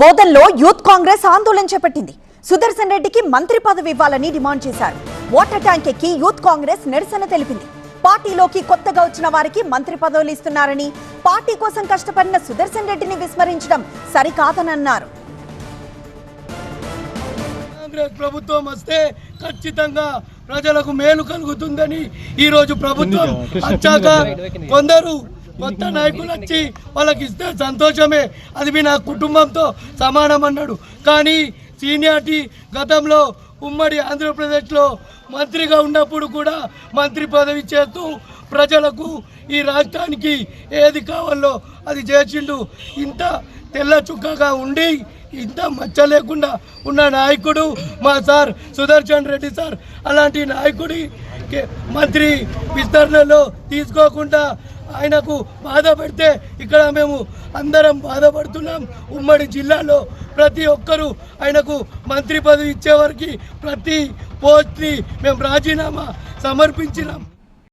బోధన్లో youth Congress ఆందోళన చేపట్టింది. సుదర్శన్ రెడ్డికి మంత్రి పదవి ఇవ్వాలని డిమాండ్ చేశారు. వాటర్ ట్యాంక్ ఎక్కి యూత్ కాంగ్రెస్ నిరసన తెలిపింది. పార్టీలోకి కొత్తగా వచ్చిన వారికి మంత్రి పదవులు ఇస్తున్నారని, పార్టీ కోసం కష్టపడిన సుదర్శన్ రెడ్డిని విస్మరించడం సరికాదనన్నారు. కాంగ్రెస్ ప్రభుత్వం వస్తే ఖచ్చితంగా ప్రజలకు మేలు కలుగుతుందని ఈ రోజు ప్రభుత్వం వచ్చాక కొందరు కొత్త నాయకులు వచ్చి వాళ్ళకి ఇస్తే సంతోషమే, అది మీ నా కుటుంబంతో సమానం అన్నాడు. కానీ సీనియారిటీ గతంలో ఉమ్మడి ఆంధ్రప్రదేశ్లో మంత్రిగా ఉన్నప్పుడు కూడా మంత్రి పదవి చేస్తూ ప్రజలకు ఈ రాష్ట్రానికి ఏది కావాలో అది చేసిండు. ఇంత తెల్ల చుక్కగా ఉండి ఇంత మచ్చ లేకుండా ఉన్న నాయకుడు మా సార్ సుదర్శన్ రెడ్డి సార్. అలాంటి నాయకుడి మంత్రి విస్తరణలో తీసుకోకుండా ఆయనకు బాధ పెడితే ఇక్కడ మేము అందరం బాధపడుతున్నాం. ఉమ్మడి జిల్లాలో ప్రతి ఒక్కరూ ఆయనకు మంత్రి పదవి ఇచ్చేవారికి ప్రతి పోస్ట్ని మేము రాజీనామా సమర్పించినాం.